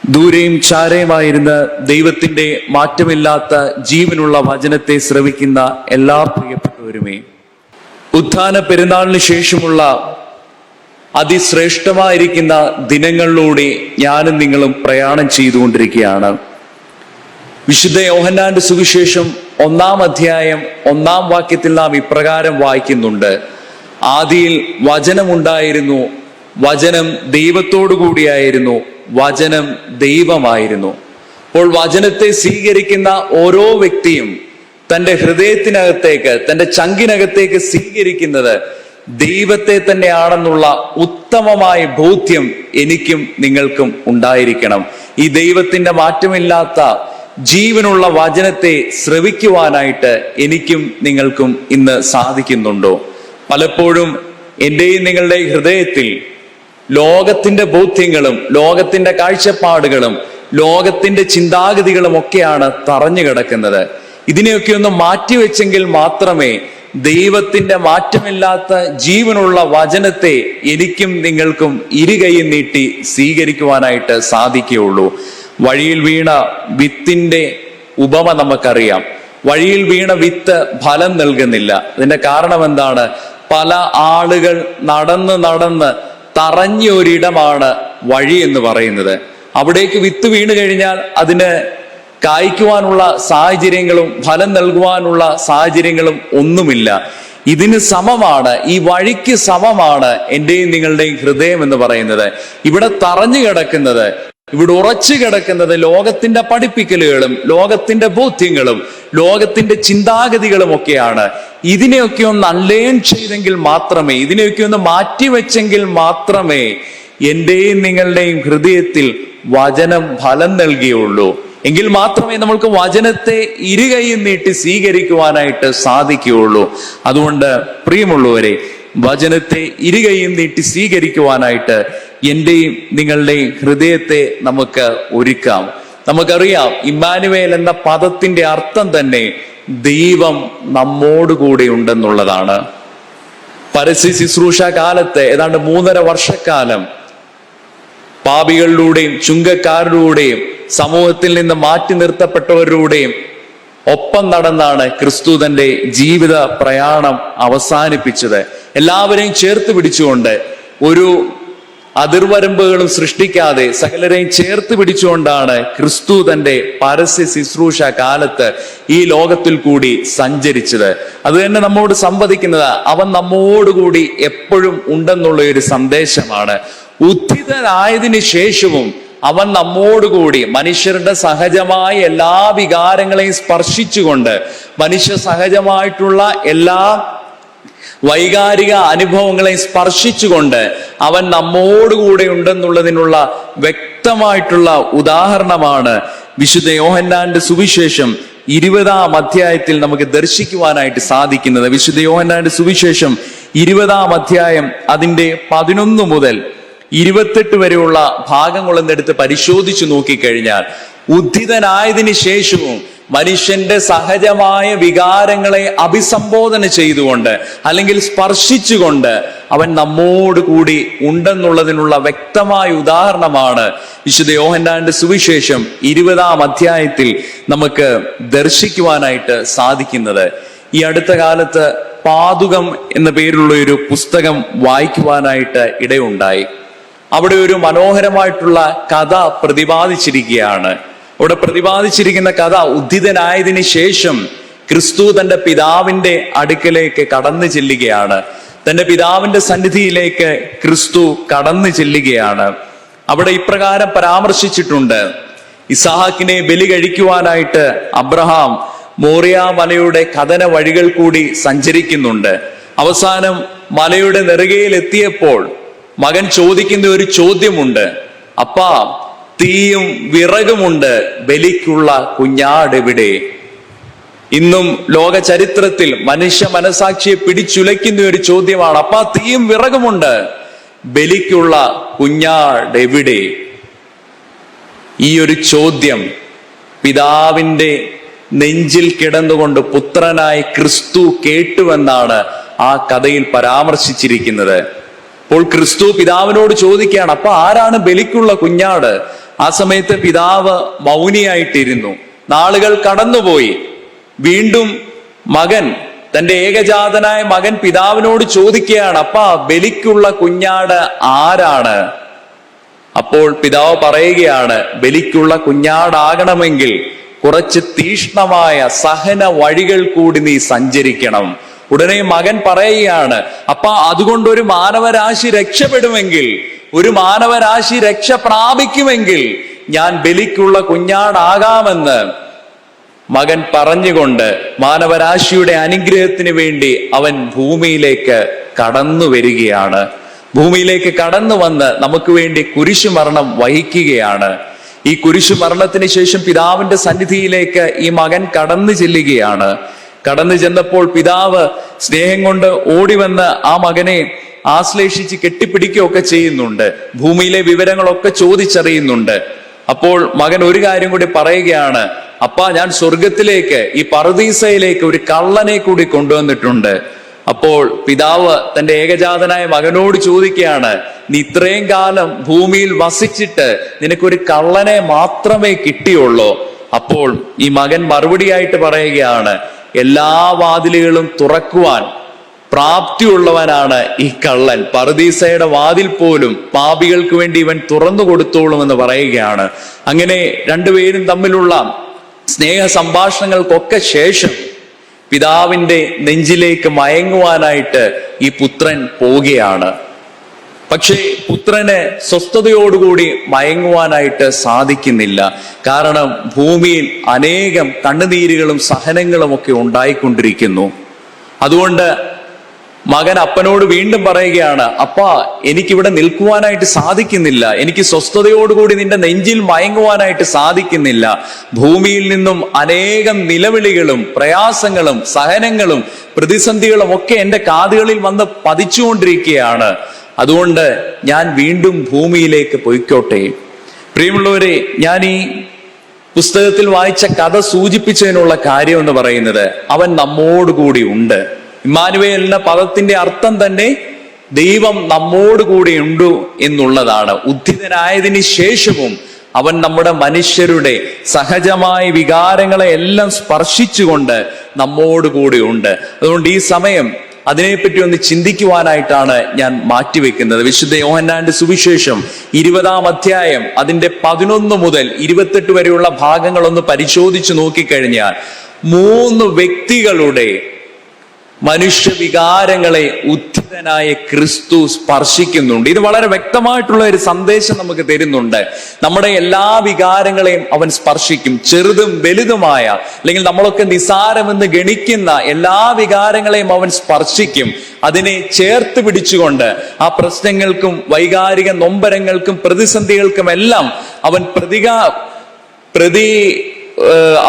ദൂരെയും ചാരയുമായിരുന്ന ദൈവത്തിന്റെ മാറ്റമില്ലാത്ത ജീവനുള്ള വചനത്തെ ശ്രവിക്കുന്ന എല്ലാ പ്രിയപ്പെട്ടവരുമേ, ഉത്ഥാന പെരുന്നാളിന് ശേഷമുള്ള അതിശ്രേഷ്ഠമായിരിക്കുന്ന ദിനങ്ങളിലൂടെ ഞാനും നിങ്ങളും പ്രയാണം ചെയ്തുകൊണ്ടിരിക്കുകയാണ്. വിശുദ്ധ യോഹന്നാന്റെ സുവിശേഷം 1-ാം അധ്യായം 1-ാം വാക്യത്തിൽ നാം ഇപ്രകാരം വായിക്കുന്നുണ്ട്: ആദിയിൽ വചനമുണ്ടായിരുന്നു, വചനം ദൈവത്തോടു കൂടിയായിരുന്നു, വചനം ദൈവമായിരുന്നു. അപ്പോൾ വചനത്തെ സ്വീകരിക്കുന്ന ഓരോ വ്യക്തിയും തൻ്റെ ഹൃദയത്തിനകത്തേക്ക്, തൻ്റെ ചങ്കിനകത്തേക്ക് സ്വീകരിക്കുന്നത് ദൈവത്തെ തന്നെയാണെന്നുള്ള ഉത്തമമായ ബോധ്യം എനിക്കും നിങ്ങൾക്കും ഉണ്ടായിരിക്കണം. ഈ ദൈവത്തിന്റെ മാറ്റമില്ലാത്ത ജീവനുള്ള വചനത്തെ ശ്രവിക്കുവാനായിട്ട് എനിക്കും നിങ്ങൾക്കും ഇന്ന് സാധിക്കുന്നുണ്ടോ? പലപ്പോഴും എന്റെയും നിങ്ങളുടെ ഹൃദയത്തിൽ ലോകത്തിന്റെ ബോധ്യങ്ങളും ലോകത്തിന്റെ കാഴ്ചപ്പാടുകളും ലോകത്തിന്റെ ചിന്താഗതികളും ഒക്കെയാണ് തറഞ്ഞു കിടക്കുന്നത്. ഇതിനെയൊക്കെ ഒന്ന് മാറ്റിവെച്ചെങ്കിൽ മാത്രമേ ദൈവത്തിന്റെ മാറ്റമില്ലാത്ത ജീവനുള്ള വചനത്തെ എനിക്കും നിങ്ങൾക്കും ഇരുകൈയും നീട്ടി സ്വീകരിക്കുവാനായിട്ട് സാധിക്കുകയുള്ളൂ. വഴിയിൽ വീണ വിത്തിന്റെ ഉപമ നമുക്കറിയാം. വഴിയിൽ വീണ വിത്ത് ഫലം നൽകുന്നില്ല. അതിന്റെ കാരണം എന്താണ്? പല ആളുകൾ നടന്ന് തറഞ്ഞ ഒരിടമാണ് വഴി എന്ന് പറയുന്നത്. അവിടേക്ക് വിത്ത് വീണ് കഴിഞ്ഞാൽ അതിന് കായ്ക്കുവാനുള്ള സാഹചര്യങ്ങളും ഫലം നൽകുവാനുള്ള സാഹചര്യങ്ങളും ഒന്നുമില്ല. ഇതിന് സമമാണ്, ഈ വഴിക്ക് സമമാണ് എന്റെയും നിങ്ങളുടെയും ഹൃദയം എന്ന് പറയുന്നത്. ഇവിടെ തറഞ്ഞു കിടക്കുന്നത്, ഇവിടെ ഉറച്ചു കിടക്കുന്നത് ലോകത്തിന്റെ പഠിപ്പിക്കലുകളും ലോകത്തിന്റെ ബോധ്യങ്ങളും ലോകത്തിന്റെ ചിന്താഗതികളും ഒക്കെയാണ്. ഇതിനെയൊക്കെ ഒന്ന് അൺലേൺ ചെയ്തെങ്കിൽ മാത്രമേ, ഇതിനെയൊക്കെ ഒന്ന് മാറ്റിവെച്ചെങ്കിൽ മാത്രമേ എന്റെയും നിങ്ങളുടെയും ഹൃദയത്തിൽ വചനം ഫലം നൽകിയുള്ളൂ. എങ്കിൽ മാത്രമേ നമ്മൾക്ക് വചനത്തെ ഇരുകൈയും നീട്ടി സ്വീകരിക്കുവാനായിട്ട് സാധിക്കുകയുള്ളൂ. അതുകൊണ്ട് പ്രിയമുള്ളവരെ, വചനത്തെ ഇരുകൈയും നീട്ടി സ്വീകരിക്കുവാനായിട്ട് എന്റെയും നിങ്ങളുടെയും ഹൃദയത്തെ നമുക്ക് ഒരുക്കാം. നമുക്കറിയാം, ഇമ്മാനുവേൽ എന്ന പദത്തിന്റെ അർത്ഥം തന്നെ ദൈവം നമ്മോടുകൂടെ ഉണ്ടെന്നുള്ളതാണ്. പരസ്യ ശുശ്രൂഷ കാലത്ത് ഏതാണ്ട് 3.5 വർഷക്കാലം പാപികളിലൂടെയും ചുങ്കക്കാരിലൂടെയും സമൂഹത്തിൽ നിന്ന് മാറ്റി നിർത്തപ്പെട്ടവരിലൂടെയും ഒപ്പം നടന്നാണ് ക്രിസ്തു തന്റെ ജീവിത പ്രയാണം അവസാനിപ്പിച്ചത്. എല്ലാവരെയും ചേർത്ത് പിടിച്ചുകൊണ്ട്, ഒരു അതിർവരമ്പുകളും സൃഷ്ടിക്കാതെ സകലരെയും ചേർത്ത് പിടിച്ചുകൊണ്ടാണ് ക്രിസ്തു തന്റെ പരസ്യ ശുശ്രൂഷ കാലത്ത് ഈ ലോകത്തിൽ കൂടി സഞ്ചരിച്ചത്. അത് തന്നെ നമ്മോട് സംവദിക്കുന്നത് അവൻ നമ്മോടുകൂടി എപ്പോഴും ഉണ്ടെന്നുള്ള ഒരു സന്ദേശമാണ്. ഉത്ഥിതനായതിനു ശേഷവും അവൻ നമ്മോടുകൂടി മനുഷ്യരുടെ സഹജമായ എല്ലാ വികാരങ്ങളെയും സ്പർശിച്ചുകൊണ്ട്, മനുഷ്യ സഹജമായിട്ടുള്ള എല്ലാ വൈകാരിക അനുഭവങ്ങളെ സ്പർശിച്ചുകൊണ്ട് അവൻ നമ്മോടുകൂടെ ഉണ്ടെന്നുള്ളതിനുള്ള വ്യക്തമായിട്ടുള്ള ഉദാഹരണമാണ് വിശുദ്ധ യോഹന്നാന്റെ സുവിശേഷം 20-ാം അധ്യായത്തിൽ നമുക്ക് ദർശിക്കുവാനായിട്ട് സാധിക്കുന്നത്. വിശുദ്ധ യോഹന്നാന്റെ സുവിശേഷം 20-ാം അധ്യായം അതിന്റെ 11 മുതൽ 28 വരെയുള്ള ഭാഗങ്ങളെന്നെടുത്ത് പരിശോധിച്ചു നോക്കിക്കഴിഞ്ഞാൽ, ഉദ്ധിതനായതിനു ശേഷവും മനുഷ്യന്റെ സഹജമായ വികാരങ്ങളെ അഭിസംബോധന ചെയ്തുകൊണ്ട് അല്ലെങ്കിൽ സ്പർശിച്ചുകൊണ്ട് അവൻ നമ്മോട് കൂടി ഉണ്ടെന്നുള്ളതിനുള്ള വ്യക്തമായ ഉദാഹരണമാണ് വിശുദ്ധ യോഹന്നാന്റെ സുവിശേഷം 20-ാം അധ്യായത്തിൽ നമുക്ക് ദർശിക്കുവാനായിട്ട് സാധിക്കുന്നത്. ഈ അടുത്ത കാലത്ത് പാതുകം എന്ന പേരുള്ള ഒരു പുസ്തകം വായിക്കുവാനായിട്ട് ഇടയുണ്ടായി. അവിടെ ഒരു മനോഹരമായിട്ടുള്ള കഥ പ്രതിപാദിച്ചിരിക്കുകയാണ്. അവിടെ പ്രതിപാദിച്ചിരിക്കുന്ന കഥ, ഉദ്ധിതനായതിനു ശേഷം ക്രിസ്തു തന്റെ പിതാവിന്റെ അടുക്കലേക്ക് കടന്നു ചെല്ലുകയാണ്. തന്റെ പിതാവിന്റെ സന്നിധിയിലേക്ക് ക്രിസ്തു കടന്നു ചെല്ലുകയാണ്. അവിടെ ഇപ്രകാരം പരാമർശിച്ചിട്ടുണ്ട്: ഇസഹാക്കിനെ ബലി കഴിക്കുവാനായിട്ട് അബ്രഹാം മോറിയ മലയുടെ കഥന വഴികൾ കൂടി സഞ്ചരിക്കുന്നുണ്ട്. അവസാനം മലയുടെ നെറുകയിൽ എത്തിയപ്പോൾ മകൻ ചോദിക്കുന്ന ഒരു ചോദ്യമുണ്ട്: അപ്പാ, തീയും വിറകുമുണ്ട്, ബലിക്കുള്ള കുഞ്ഞാടെവിടെ? ഇന്നും ലോക ചരിത്രത്തിൽ മനുഷ്യ മനസാക്ഷിയെ പിടിച്ചുലയ്ക്കുന്ന ഒരു ചോദ്യമാണ്. അപ്പാ, തീയും വിറകുമുണ്ട്, ബലിക്കുള്ള കുഞ്ഞാടെവിടെ? ഈ ഒരു ചോദ്യം പിതാവിന്റെ നെഞ്ചിൽ കിടന്നുകൊണ്ട് പുത്രനായ ക്രിസ്തു കേട്ടുവെന്നാണ് ആ കഥയിൽ പരാമർശിച്ചിരിക്കുന്നത്. അപ്പോൾ ക്രിസ്തു പിതാവിനോട് ചോദിക്കുകയാണ്, അപ്പൊ ആരാണ് ബലിക്കുള്ള കുഞ്ഞാട്? ആ സമയത്ത് പിതാവ് മൗനിയായിട്ടിരുന്നു. നാളുകൾ കടന്നുപോയി. വീണ്ടും മകൻ, തന്റെ ഏകജാതനായ മകൻ പിതാവിനോട് ചോദിക്കുകയാണ്, അപ്പാ ബലിക്കുള്ള കുഞ്ഞാട് ആരാണ്? അപ്പോൾ പിതാവ് പറയുകയാണ്, ബലിക്കുള്ള കുഞ്ഞാടാകണമെങ്കിൽ കുറച്ച് തീഷ്ണമായ സഹന വഴികൾ കൂടി നീ സഞ്ചരിക്കണം. ഉടനെ മകൻ പറയുകയാണ്, അപ്പാ അതുകൊണ്ട് ഒരു മാനവരാശി രക്ഷപ്പെടുമെങ്കിൽ, ഒരു മാനവരാശി രക്ഷ പ്രാപിക്കുമെങ്കിൽ ഞാൻ ബലിക്കുള്ള കുഞ്ഞാടാകാമെന്ന് മകൻ പറഞ്ഞുകൊണ്ട് മാനവരാശിയുടെ അനുഗ്രഹത്തിന് വേണ്ടി അവൻ ഭൂമിയിലേക്ക് കടന്നു വരികയാണ്. ഭൂമിയിലേക്ക് കടന്നു വന്ന് നമുക്ക് വേണ്ടി കുരിശുമരണം വഹിക്കുകയാണ്. ഈ കുരിശുമരണത്തിന് ശേഷം പിതാവിന്റെ സന്നിധിയിലേക്ക് ഈ മകൻ കടന്നു ചെല്ലുകയാണ്. കടന്നു ചെന്നപ്പോൾ പിതാവ് സ്നേഹം കൊണ്ട് ഓടിവന്ന് ആ മകനെ ആശ്ലേഷിച്ച് കെട്ടിപ്പിടിക്കുകയൊക്കെ ചെയ്യുന്നുണ്ട്. ഭൂമിയിലെ വിവരങ്ങളൊക്കെ ചോദിച്ചറിയുന്നുണ്ട്. അപ്പോൾ മകൻ ഒരു കാര്യം കൂടി പറയുകയാണ്, അപ്പാ ഞാൻ സ്വർഗത്തിലേക്ക്, ഈ പറുദീസയിലേക്ക് ഒരു കള്ളനെ കൂടി കൊണ്ടുവന്നിട്ടുണ്ട്. അപ്പോൾ പിതാവ് തന്റെ ഏകജാതനായ മകനോട് ചോദിക്കുകയാണ്, നീ ഇത്രയും കാലം ഭൂമിയിൽ വസിച്ചിട്ട് നിനക്കൊരു കള്ളനെ മാത്രമേ കിട്ടിയുള്ളൂ? അപ്പോൾ ഈ മകൻ മറുപടിയായിട്ട് പറയുകയാണ്, എല്ലാ വാതിലുകളും തുറക്കുവാൻ പ്രാപ്തിയുള്ളവനാണ് ഈ കള്ളൻ. പറുദീസയുടെ വാതിൽ പോലും പാപികൾക്ക് വേണ്ടി ഇവൻ തുറന്നു കൊടുത്തോളും എന്ന് പറയുകയാണ്. അങ്ങനെ രണ്ടുപേരും തമ്മിലുള്ള സ്നേഹ സംഭാഷണങ്ങൾക്കൊക്കെ ശേഷം പിതാവിന്റെ നെഞ്ചിലേക്ക് മയങ്ങുവാനായിട്ട് ഈ പുത്രൻ പോവുകയാണ്. പക്ഷേ പുത്രന് സ്വസ്ഥതയോടുകൂടി മയങ്ങുവാനായിട്ട് സാധിക്കുന്നില്ല. കാരണം ഭൂമിയിൽ അനേകം കണ്ണുനീരുകളും സഹനങ്ങളും ഒക്കെ ഉണ്ടായിക്കൊണ്ടിരിക്കുന്നു. അതുകൊണ്ട് മകൻ അപ്പനോട് വീണ്ടും പറയുകയാണ്, അപ്പാ എനിക്കിവിടെ നിൽക്കുവാനായിട്ട് സാധിക്കുന്നില്ല, എനിക്ക് സ്വസ്ഥതയോടുകൂടി നിന്റെ നെഞ്ചിൽ മയങ്ങുവാനായിട്ട് സാധിക്കുന്നില്ല. ഭൂമിയിൽ നിന്നും അനേകം നിലവിളികളും പ്രയാസങ്ങളും സഹനങ്ങളും പ്രതിസന്ധികളും ഒക്കെ എൻ്റെ കാതുകളിൽ വന്ന് പതിച്ചുകൊണ്ടിരിക്കുകയാണ്. അതുകൊണ്ട് ഞാൻ വീണ്ടും ഭൂമിയിലേക്ക് പൊയ്ക്കോട്ടെ. പ്രിയമുള്ളവരെ, ഞാൻ ഈ പുസ്തകത്തിൽ വായിച്ച കഥ സൂചിപ്പിച്ചതിനുള്ള കാര്യം എന്ന് പറയുന്നത്, അവൻ നമ്മോടുകൂടി ഉണ്ട്. ഇമ്മാനുവേൽ എന്ന പദത്തിന്റെ അർത്ഥം തന്നെ ദൈവം നമ്മോടുകൂടി ഉണ്ട് എന്നുള്ളതാണ്. ഉദ്ധിതനായതിന് ശേഷവും അവൻ നമ്മുടെ മനുഷ്യരുടെ സഹജമായ വികാരങ്ങളെ എല്ലാം സ്പർശിച്ചുകൊണ്ട് നമ്മോടുകൂടി ഉണ്ട്. അതുകൊണ്ട് ഈ സമയം അതിനെപ്പറ്റി ഒന്ന് ചിന്തിക്കുവാനായിട്ടാണ് ഞാൻ മാറ്റിവെക്കുന്നത്. വിശുദ്ധ യോഹന്നാന്റെ സുവിശേഷം 20-ാം അധ്യായം അതിന്റെ 11 മുതൽ 28 വരെയുള്ള ഭാഗങ്ങൾ ഒന്ന് പരിശോധിച്ച് നോക്കിക്കഴിഞ്ഞാൽ 3 വ്യക്തികളുടെ മനുഷ്യവികാരങ്ങളെ ഉദ്ധിതനായ ക്രിസ്തു സ്പർശിക്കുന്നുണ്ട്. ഇത് വളരെ വ്യക്തമായിട്ടുള്ള ഒരു സന്ദേശം നമുക്ക് തരുന്നുണ്ട്. നമ്മുടെ എല്ലാ വികാരങ്ങളെയും അവൻ സ്പർശിക്കും. ചെറുതും വലുതുമായ, അല്ലെങ്കിൽ നമ്മളൊക്കെ നിസാരമെന്ന് ഗണിക്കുന്ന എല്ലാ വികാരങ്ങളെയും അവൻ സ്പർശിക്കും. അതിനെ ചേർത്ത് പിടിച്ചുകൊണ്ട് ആ പ്രശ്നങ്ങൾക്കും വൈകാരിക നൊമ്പരങ്ങൾക്കും പ്രതിസന്ധികൾക്കും എല്ലാം അവൻ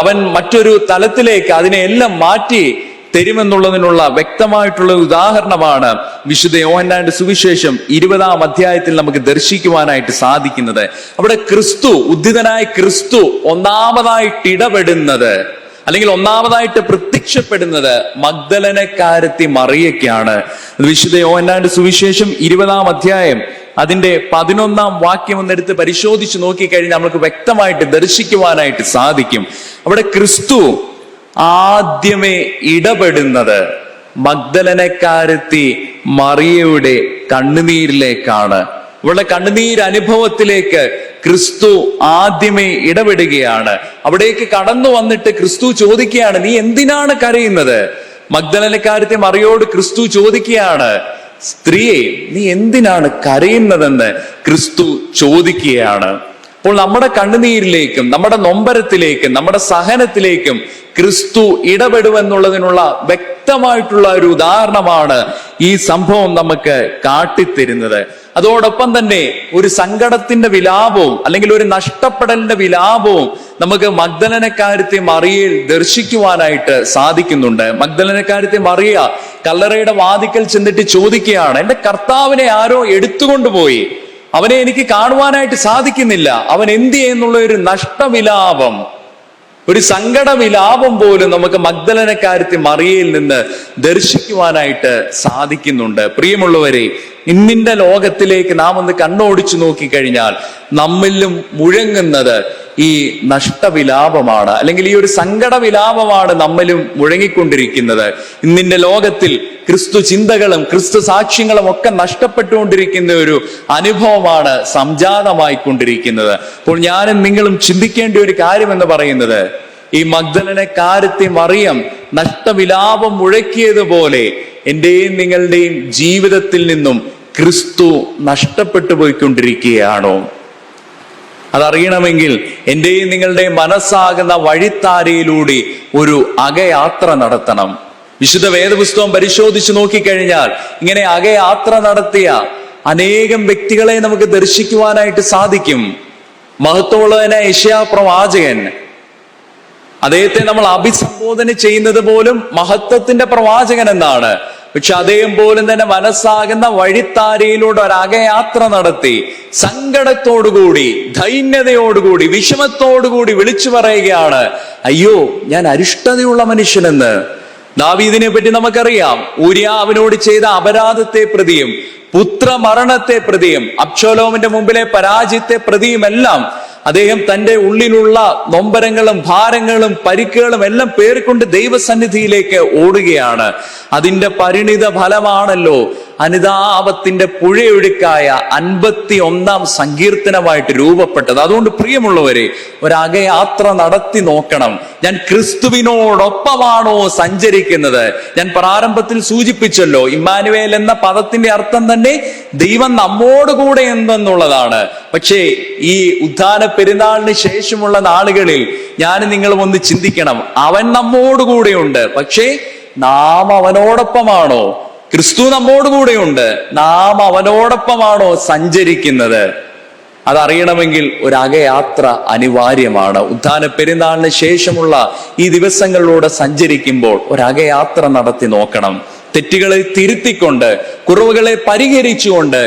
അവൻ മറ്റൊരു തലത്തിലേക്ക് അതിനെല്ലാം മാറ്റി തരുമെന്നുള്ളതിനുള്ള വ്യക്തമായിട്ടുള്ള ഉദാഹരണമാണ് വിശുദ്ധ യോഹന്നാന്റെ സുവിശേഷം 20-ാം അധ്യായത്തിൽ നമുക്ക് ദർശിക്കുവാനായിട്ട് സാധിക്കുന്നത്. അവിടെ ക്രിസ്തു, ഉദ്ധിതനായ ക്രിസ്തു ഒന്നാമതായിട്ട് ഇടപെടുന്നത്, അല്ലെങ്കിൽ ഒന്നാമതായിട്ട് പ്രത്യക്ഷപ്പെടുന്നത് മഗ്ദലനക്കാരത്തി മറിയയ്ക്കാണ്. വിശുദ്ധ യോഹന്നാന്റെ സുവിശേഷം 20-ാം അധ്യായം അതിന്റെ 11-ാം വാക്യം ഒന്നെടുത്ത് പരിശോധിച്ച് നോക്കിക്കഴിഞ്ഞാൽ നമുക്ക് വ്യക്തമായിട്ട് ദർശിക്കുവാനായിട്ട് സാധിക്കും. അവിടെ ക്രിസ്തു ആദ്യമേ ഇടപെടുന്നത് മഗ്ദലനക്കാരത്തി മറിയയുടെ കണ്ണുനീരിലേക്കാണ്. ഇവളുടെ കണ്ണുനീർ അനുഭവത്തിലേക്ക് ക്രിസ്തു ആദ്യമേ ഇടപെടുകയാണ്. അവിടേക്ക് കടന്നു വന്നിട്ട് ക്രിസ്തു ചോദിക്കുകയാണ്, നീ എന്തിനാണ് കരയുന്നത്? മഗ്ദലനക്കാരത്തി മറിയോട് ക്രിസ്തു ചോദിക്കുകയാണ്, സ്ത്രീയെ നീ എന്തിനാണ് കരയുന്നതെന്ന് ക്രിസ്തു ചോദിക്കുകയാണ്. അപ്പോൾ നമ്മുടെ കണ്ണുനീരിലേക്കും നമ്മുടെ നൊമ്പരത്തിലേക്കും നമ്മുടെ സഹനത്തിലേക്കും ക്രിസ്തു ഇടപെടുമെന്നുള്ളതിനുള്ള വ്യക്തമായിട്ടുള്ള ഒരു ഉദാഹരണമാണ് ഈ സംഭവം നമുക്ക് കാട്ടിത്തരുന്നത്. അതോടൊപ്പം തന്നെ ഒരു സങ്കടത്തിന്റെ വിലാപവും അല്ലെങ്കിൽ ഒരു നഷ്ടപ്പെടലിന്റെ വിലാപവും നമുക്ക് മഗ്ദലനക്കാരത്തി മറിയയിൽ ദർശിക്കുവാനായിട്ട് സാധിക്കുന്നുണ്ട്. മഗ്ദലനക്കാരത്തി മറിയ കല്ലറയുടെ വാതിക്കൽ ചെന്നിട്ട് ചോദിക്കുകയാണ്, എന്റെ കർത്താവിനെ ആരോ എടുത്തുകൊണ്ടുപോയി, അവനെ എനിക്ക് കാണുവാനായിട്ട് സാധിക്കുന്നില്ല, അവൻ എന്ത് എന്നുള്ള ഒരു നഷ്ടവിലാപം ഒരു സങ്കട വിലാപം പോലും നമുക്ക് മഗ്ദലനക്കാരത്തി മറിയയിൽ നിന്ന് ദർശിക്കുവാനായിട്ട് സാധിക്കുന്നുണ്ട്. പ്രിയമുള്ളവരെ, ഇന്നിന്റെ ലോകത്തിലേക്ക് നാം ഒന്ന് കണ്ണോടിച്ചു നോക്കിക്കഴിഞ്ഞാൽ നമ്മിലും മുഴങ്ങുന്നത് ഈ നഷ്ടവിലാപമാണ്, അല്ലെങ്കിൽ ഈ ഒരു സങ്കട വിലാപമാണ് നമ്മിലും മുഴങ്ങിക്കൊണ്ടിരിക്കുന്നത്. ഇന്നിന്റെ ലോകത്തിൽ ക്രിസ്തു ചിന്തകളും ക്രിസ്തു സാക്ഷ്യങ്ങളും ഒക്കെ നഷ്ടപ്പെട്ടുകൊണ്ടിരിക്കുന്ന ഒരു അനുഭവമാണ് സംജാതമായിക്കൊണ്ടിരിക്കുന്നത്. അപ്പോൾ ഞാനും നിങ്ങളും ചിന്തിക്കേണ്ട ഒരു കാര്യം എന്ന് പറയുന്നത്, ഈ മഗ്ദലനക്കാരത്തി മറിയം നഷ്ടവിലാപം മുഴക്കിയതുപോലെ എന്റെയും നിങ്ങളുടെയും ജീവിതത്തിൽ നിന്നും ക്രിസ്തു നഷ്ടപ്പെട്ടു പോയിക്കൊണ്ടിരിക്കുകയാണോ? അതറിയണമെങ്കിൽ എന്റെയും നിങ്ങളുടെയും മനസ്സാകുന്ന വഴിത്താരയിലൂടെ ഒരു അകയാത്ര നടത്തണം. വിശുദ്ധ വേദപുസ്തകം പരിശോധിച്ചു നോക്കിക്കഴിഞ്ഞാൽ ഇങ്ങനെ അകയാത്ര നടത്തിയ അനേകം വ്യക്തികളെ നമുക്ക് ദർശിക്കുവാനായിട്ട് സാധിക്കും. മഹത്വമുള്ളവനായ യെശയ്യാ പ്രവാചകൻ, അദ്ദേഹത്തെ നമ്മൾ അഭിസംബോധന ചെയ്യുന്നത് പോലും മഹത്വത്തിന്റെ പ്രവാചകൻ എന്നാണ്. പക്ഷെ അദ്ദേഹം പോലും തന്നെ മനസ്സാകുന്ന വഴിത്താരയിലൂടെ ഒരകയാത്ര നടത്തി സങ്കടത്തോടുകൂടി, ദൈന്യതയോടുകൂടി, വിഷമത്തോടുകൂടി വിളിച്ചു പറയുകയാണ്, അയ്യോ ഞാൻ അരിഷ്ടതയുള്ള മനുഷ്യനെന്ന്. ദാവീദിനെ പറ്റി നമുക്കറിയാം. ഊരിയാവിനോട് ചെയ്ത അപരാധത്തെ പ്രതിയും പുത്രമരണത്തെ പ്രതിയും അബ്ശലോമിന്റെ മുമ്പിലെ പരാജയത്തെ പ്രതിയും എല്ലാം അദ്ദേഹം തന്റെ ഉള്ളിലുള്ള നൊമ്പരങ്ങളും ഭാരങ്ങളും പരിക്കുകളും എല്ലാം പേർക്കൊണ്ട് ദൈവസന്നിധിയിലേക്ക് ഓടുകയാണ്. അതിന്റെ പരിണിത ഫലമാണല്ലോ അനുതാപത്തിന്റെ പുഴയൊഴുക്കായ 51 സങ്കീർത്തനമായിട്ട് രൂപപ്പെട്ടത്. അതുകൊണ്ട് പ്രിയമുള്ളവരെ, ഒരകയാത്ര നടത്തി നോക്കണം. ഞാൻ ക്രിസ്തുവിനോടൊപ്പമാണോ സഞ്ചരിക്കുന്നത്? ഞാൻ പ്രാരംഭത്തിൽ സൂചിപ്പിച്ചല്ലോ, ഇമ്മാനുവേൽ എന്ന പദത്തിന്റെ അർത്ഥം തന്നെ ദൈവം നമ്മോടുകൂടെ എന്നുള്ളതാണ്. പക്ഷേ ഈ ഉദ്ധാന പെരുന്നാളിന് ശേഷമുള്ള നാളുകളിൽ ഞാൻ നിങ്ങളും ഒന്ന് ചിന്തിക്കണം, അവൻ നമ്മോടുകൂടെയുണ്ട്, പക്ഷേ നാം അവനോടൊപ്പമാണോ? ക്രിസ്തു നമ്മോടുകൂടെയുണ്ട്, നാം അവനോടൊപ്പമാണോ സഞ്ചരിക്കുന്നത്? അതറിയണമെങ്കിൽ ഒരകയാത്ര അനിവാര്യമാണ്. ഉദ്ധാന പെരുന്നാളിന് ശേഷമുള്ള ഈ ദിവസങ്ങളിലൂടെ സഞ്ചരിക്കുമ്പോൾ ഒരകയാത്ര നടത്തി നോക്കണം. തെറ്റുകളെ തിരുത്തിക്കൊണ്ട്, കുറവുകളെ പരിഹരിച്ചുകൊണ്ട്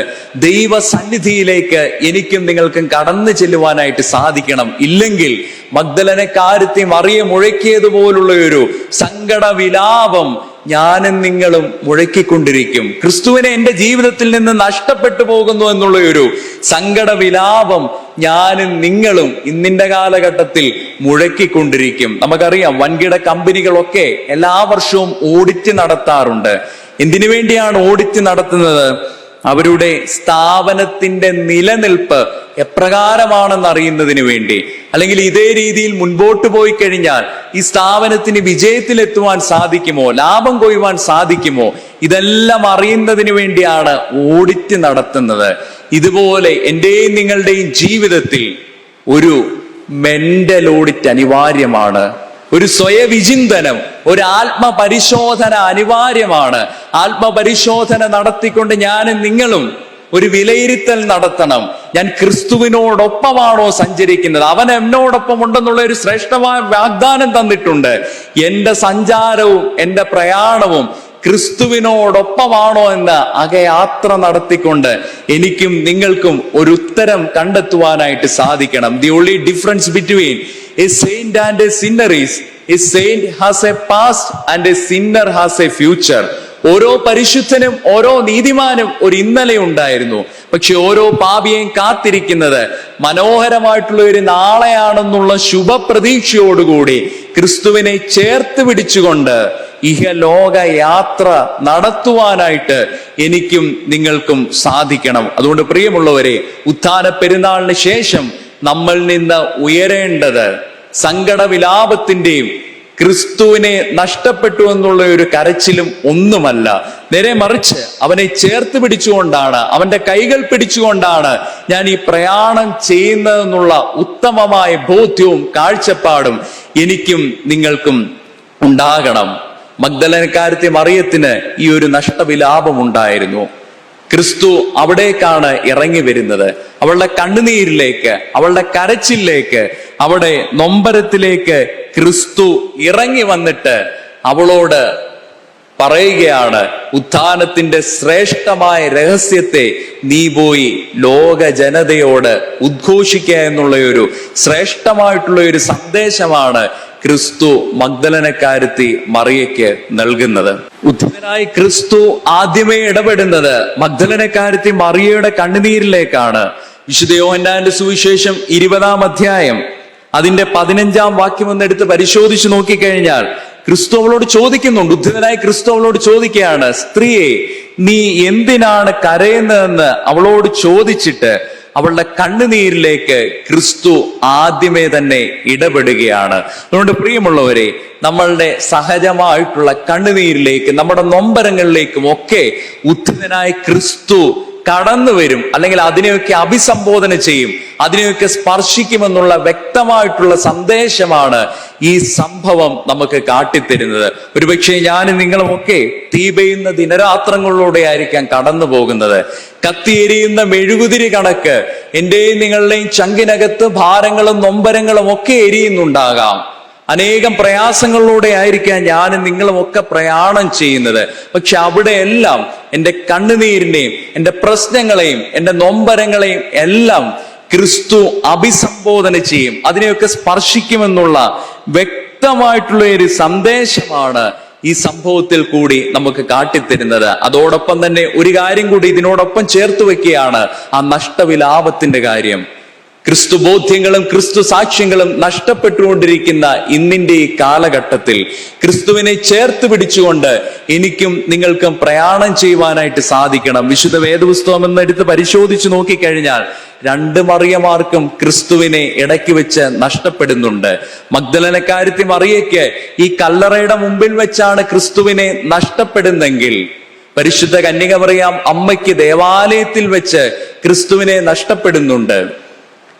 ദൈവ സന്നിധിയിലേക്ക് എനിക്കും നിങ്ങൾക്കും കടന്നു ചെല്ലുവാനായിട്ട് സാധിക്കണം. ഇല്ലെങ്കിൽ മഗ്ദലനക്കാരത്തി മറിയം മുഴക്കിയതുപോലുള്ള ഒരു സങ്കട വിലാപം ഞാനും നിങ്ങളും മുഴക്കിക്കൊണ്ടിരിക്കും. ക്രിസ്തുവിനെ എന്റെ ജീവിതത്തിൽ നിന്ന് നഷ്ടപ്പെട്ടു പോകുന്നു എന്നുള്ള ഒരു സങ്കട വിലാപം ഞാനും നിങ്ങളും ഇന്നിന്റെ കാലഘട്ടത്തിൽ മുഴക്കിക്കൊണ്ടിരിക്കും. നമുക്കറിയാം, വൻകിട കമ്പനികളൊക്കെ എല്ലാ വർഷവും ഓഡിറ്റ് നടത്താറുണ്ട്. എന്തിനു വേണ്ടിയാണ് ഓഡിറ്റ് നടത്തുന്നത്? അവരുടെ സ്ഥാപനത്തിന്റെ നിലനിൽപ്പ് എപ്രകാരമാണെന്ന് അറിയുന്നതിന് വേണ്ടി. അല്ലെങ്കിൽ ഇതേ രീതിയിൽ മുൻപോട്ട് പോയി കഴിഞ്ഞാൽ ഈ സ്ഥാപനത്തിന് വിജയത്തിലെത്തുവാൻ സാധിക്കുമോ, ലാഭം കൊയ്യുവാൻ സാധിക്കുമോ, ഇതെല്ലാം അറിയുന്നതിന് വേണ്ടിയാണ് ഓഡിറ്റ് നടത്തുന്നത്. ഇതുപോലെ എന്റെയും നിങ്ങളുടെയും ജീവിതത്തിൽ ഒരു മെന്റൽ ഓഡിറ്റ് അനിവാര്യമാണ്. ഒരു സ്വയവിചിന്തനം, ഒരു ആത്മപരിശോധന അനിവാര്യമാണ്. ആത്മപരിശോധന നടത്തിക്കൊണ്ട് ഞാനും നിങ്ങളും ഒരു വിലയിരുത്തൽ നടത്തണം. ഞാൻ ക്രിസ്തുവിനോടൊപ്പമാണോ സഞ്ചരിക്കുന്നത്? അവൻ എന്നോടൊപ്പം ഉണ്ടെന്നുള്ള ഒരു ശ്രേഷ്ഠമായ വാഗ്ദാനം തന്നിട്ടുണ്ട്. എന്റെ സഞ്ചാരവും എന്റെ പ്രയാണവും ക്രിസ്തുവിനോടൊപ്പമാണോ എന്ന് അകയാത്ര നടത്തിക്കൊണ്ട് എനിക്കും നിങ്ങൾക്കും ഒരു ഉത്തരം കണ്ടെത്തുവാനായിട്ട് സാധിക്കണം. The only difference between A Saint and A Sinner is A Saint has A past and A Sinner has A future. ഓരോ പരിശുദ്ധനും ഓരോ നീതിമാനും ഒരു ഇന്നലെ ഉണ്ടായിരുന്നു. പക്ഷെ ഓരോ പാപിയെയും കാത്തിരിക്കുന്നത് മനോഹരമായിട്ടുള്ള ഒരു നാളെയാണെന്നുള്ള ശുഭപ്രതീക്ഷയോടുകൂടി ക്രിസ്തുവിനെ ചേർത്ത് പിടിച്ചുകൊണ്ട് ഇഹലോക യാത്ര നടത്തുവാനായിട്ട് എനിക്കും നിങ്ങൾക്കും സാധിക്കണം. അതുകൊണ്ട് പ്രിയമുള്ളവരെ, ഉത്ഥാന പെരുന്നാളിന് ശേഷം നമ്മൾ നിന്ന് ഉയരേണ്ടത് സങ്കട വിലാപത്തിന്റെയും ക്രിസ്തുവിനെ നഷ്ടപ്പെട്ടു എന്നുള്ള ഒരു കരച്ചിലും ഒന്നുമല്ല. നേരെ മറിച്ച് അവനെ ചേർത്ത് പിടിച്ചുകൊണ്ടാണ്, അവന്റെ കൈകൾ പിടിച്ചുകൊണ്ടാണ് ഞാൻ ഈ പ്രയാണം ചെയ്യുന്നതെന്നുള്ള ഉത്തമമായ ബോധ്യവും കാഴ്ചപ്പാടും എനിക്കും നിങ്ങൾക്കും ഉണ്ടാകണം. മഗ്ദലനക്കാരത്തി മറിയത്തിന് ഈ ഒരു നഷ്ടവിലാപം ഉണ്ടായിരുന്നു. ക്രിസ്തു അവിടേക്കാണ് ഇറങ്ങി വരുന്നത്. അവളുടെ കണ്ണുനീരിലേക്ക്, അവളുടെ കരച്ചിലേക്ക്, അവളുടെ നൊമ്പരത്തിലേക്ക് ക്രിസ്തു ഇറങ്ങി വന്നിട്ട് അവളോട് പറയുകയാണ്, ഉത്ഥാനത്തിന്റെ ശ്രേഷ്ഠമായ രഹസ്യത്തെ നീ പോയി ലോക ജനതയോട് ഉദ്ഘോഷിക്കുക എന്നുള്ള ഒരു ശ്രേഷ്ഠമായിട്ടുള്ള ഒരു സന്ദേശമാണ് ക്രിസ്തു മഗ്ദലനക്കാരത്തി മറിയയ്ക്ക് നൽകുന്നത്. ഉദ്ധിതനായ ക്രിസ്തു ആദ്യമേ ഇടപെടുന്നത് മഗ്ദലനക്കാരത്തി മറിയയുടെ കണ്ണുനീരിലേക്കാണ്. വിശുദ്ധ യോഹന്നാന്റെ സുവിശേഷം 20-ാം അധ്യായം അതിന്റെ 15-ാം വാക്യം ഒന്നെടുത്ത് പരിശോധിച്ച് നോക്കിക്കഴിഞ്ഞാൽ ക്രിസ്തു അവളോട് ചോദിക്കുന്നുണ്ട്. ഉദ്ധിതനായ ക്രിസ്തു അവളോട് ചോദിക്കുകയാണ്, സ്ത്രീയെ നീ എന്തിനാണ് കരയുന്നതെന്ന് അവളോട് ചോദിച്ചിട്ട് അവളുടെ കണ്ണുനീരിലേക്ക് ക്രിസ്തു ആദ്യമേ തന്നെ ഇടപെടുകയാണ്. അതുകൊണ്ട് പ്രിയമുള്ളവരെ, നമ്മളുടെ സഹജമായിട്ടുള്ള കണ്ണുനീരിലേക്ക്, നമ്മുടെ നൊമ്പരങ്ങളിലേക്കും ഒക്കെ ഉദ്ധിതനായ ക്രിസ്തു കടന്നു വരും, അല്ലെങ്കിൽ അതിനെയൊക്കെ അഭിസംബോധന ചെയ്യും, അതിനെയൊക്കെ സ്പർശിക്കുമെന്നുള്ള വ്യക്തമായിട്ടുള്ള സന്ദേശമാണ് ഈ സംഭവം നമുക്ക് കാട്ടിത്തരുന്നത്. ഒരുപക്ഷെ ഞാനും നിങ്ങളുമൊക്കെ തീ പെയ്യുന്ന ദിനരാത്രങ്ങളിലൂടെ ആയിരിക്കാം കടന്നു പോകുന്നത്. കത്തിയെരിയുന്ന മെഴുകുതിരി കണക്ക് എന്റെയും നിങ്ങളുടെയും ചങ്കിനകത്ത് ഭാരങ്ങളും നൊമ്പരങ്ങളും ഒക്കെ എരിയുന്നുണ്ടാകാം. അനേകം പ്രയാസങ്ങളിലൂടെ ആയിരിക്കാം ഞാനും നിങ്ങളും ഒക്കെ പ്രയാണം ചെയ്യുന്നത്. പക്ഷെ അവിടെയെല്ലാം എൻ്റെ കണ്ണുനീരിനെയും എൻ്റെ പ്രശ്നങ്ങളെയും എൻ്റെ നൊമ്പരങ്ങളെയും എല്ലാം ക്രിസ്തു അഭിസംബോധന ചെയ്യും, അതിനെയൊക്കെ സ്പർശിക്കുമെന്നുള്ള വ്യക്തമായിട്ടുള്ള ഒരു സന്ദേശമാണ് ഈ സംഭവത്തിൽ കൂടി നമുക്ക് കാട്ടിത്തരുന്നത്. അതോടൊപ്പം തന്നെ ഒരു കാര്യം കൂടി ഇതിനോടൊപ്പം ചേർത്ത് വെക്കുകയാണ്, ആ നഷ്ടവിലാപത്തിന്റെ കാര്യം. ക്രിസ്തു ബോധ്യങ്ങളും ക്രിസ്തു സാക്ഷ്യങ്ങളും നഷ്ടപ്പെട്ടുകൊണ്ടിരിക്കുന്ന ഇന്നിന്റെ ഈ കാലഘട്ടത്തിൽ ക്രിസ്തുവിനെ ചേർത്ത് പിടിച്ചുകൊണ്ട് എനിക്കും നിങ്ങൾക്കും പ്രയാണം ചെയ്യുവാനായിട്ട് സാധിക്കണം. വിശുദ്ധ വേദപുസ്തകം എന്നെടുത്ത് പരിശോധിച്ച് നോക്കിക്കഴിഞ്ഞാൽ 2 മറിയമാർക്കും ക്രിസ്തുവിനെ ഇടയ്ക്ക് വെച്ച് നഷ്ടപ്പെടുന്നുണ്ട്. മഗ്ദലനക്കാരത്തി മറിയയ്ക്ക് ഈ കല്ലറയുടെ മുമ്പിൽ വെച്ചാണ് ക്രിസ്തുവിനെ നഷ്ടപ്പെടുന്നെങ്കിൽ, പരിശുദ്ധ കന്യക മറിയാം അമ്മയ്ക്ക് ദേവാലയത്തിൽ വെച്ച് ക്രിസ്തുവിനെ നഷ്ടപ്പെടുന്നുണ്ട്.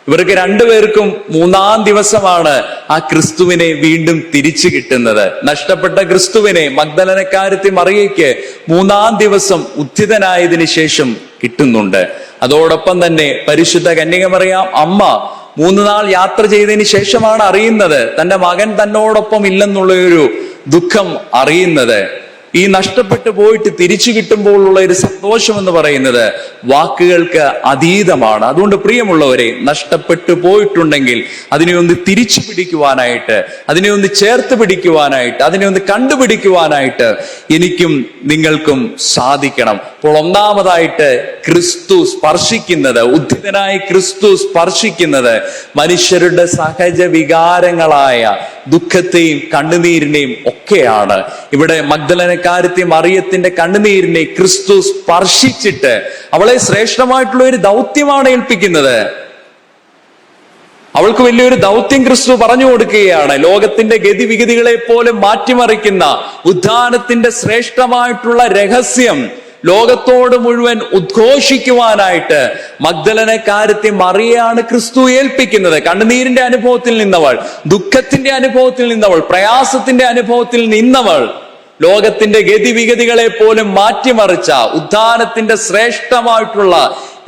ഇവർക്ക് 2 പേർക്കും 3-ാം ദിവസമാണ് ആ ക്രിസ്തുവിനെ വീണ്ടും തിരിച്ചു കിട്ടുന്നത്. നഷ്ടപ്പെട്ട ക്രിസ്തുവിനെ മഗ്ദലനക്കാരത്തി മറിയയ്ക്ക് 3-ാം ദിവസം ഉത്ഥിതനായതിനു ശേഷം കിട്ടുന്നുണ്ട്. അതോടൊപ്പം തന്നെ പരിശുദ്ധ കന്യക മറിയാം അമ്മ 3 നാൾ യാത്ര ചെയ്തതിന് ശേഷമാണ് അറിയുന്നത്, തന്റെ മകൻ തന്നോടൊപ്പം ഇല്ലെന്നുള്ള ഒരു ദുഃഖം അറിയുന്നത്. ഈ നഷ്ടപ്പെട്ടു പോയിട്ട് തിരിച്ചു കിട്ടുമ്പോൾ ഉള്ള ഒരു സന്തോഷം എന്ന് പറയുന്നത് വാക്കുകൾക്ക് അതീതമാണ്. അതുകൊണ്ട് പ്രിയമുള്ളവരെ, നഷ്ടപ്പെട്ടു പോയിട്ടുണ്ടെങ്കിൽ അതിനെ ഒന്ന് തിരിച്ചു പിടിക്കുവാനായിട്ട്, അതിനെ ഒന്ന് ചേർത്ത് പിടിക്കുവാനായിട്ട്, അതിനെ ഒന്ന് കണ്ടുപിടിക്കുവാനായിട്ട് എനിക്കും നിങ്ങൾക്കും സാധിക്കണം. അപ്പോൾ ഒന്നാമതായിട്ട് ക്രിസ്തു സ്പർശിക്കുന്നത്, ഉദ്ധിതനായ ക്രിസ്തു സ്പർശിക്കുന്നത് മനുഷ്യരുടെ സഹജ വികാരങ്ങളായ ദുഃഖത്തെയും കണ്ണുനീരിനെയും ഒക്കെയാണ്. ഇവിടെ മഗ്ദലനക്കാരത്തി മറിയത്തിന്റെ കണ്ണുനീരിനെ ക്രിസ്തു സ്പർശിച്ചിട്ട് അവളെ ശ്രേഷ്ഠമായിട്ടുള്ള ഒരു ദൗത്യമാണ് ഏൽപ്പിക്കുന്നത്. അവൾക്ക് വലിയൊരു ദൗത്യം ക്രിസ്തു പറഞ്ഞു കൊടുക്കുകയാണ്. ലോകത്തിന്റെ ഗതിവിഗതികളെ പോലും മാറ്റിമറിക്കുന്ന ഉദ്ധാനത്തിന്റെ ശ്രേഷ്ഠമായിട്ടുള്ള രഹസ്യം ലോകത്തോട് മുഴുവൻ ഉദ്ഘോഷിക്കുവാനായിട്ട് മഗ്ദലനക്കാരത്തി മറിയയാണ് ക്രിസ്തു ഏൽപ്പിക്കുന്നത്. കണ്ണുനീരിന്റെ അനുഭവത്തിൽ നിന്നവൾ, ദുഃഖത്തിന്റെ അനുഭവത്തിൽ നിന്നവൾ, പ്രയാസത്തിന്റെ അനുഭവത്തിൽ നിന്നവൾ ലോകത്തിന്റെ ഗതിവിഗതികളെ പോലും മാറ്റിമറിച്ച ഉദ്ധാനത്തിന്റെ ശ്രേഷ്ഠമായിട്ടുള്ള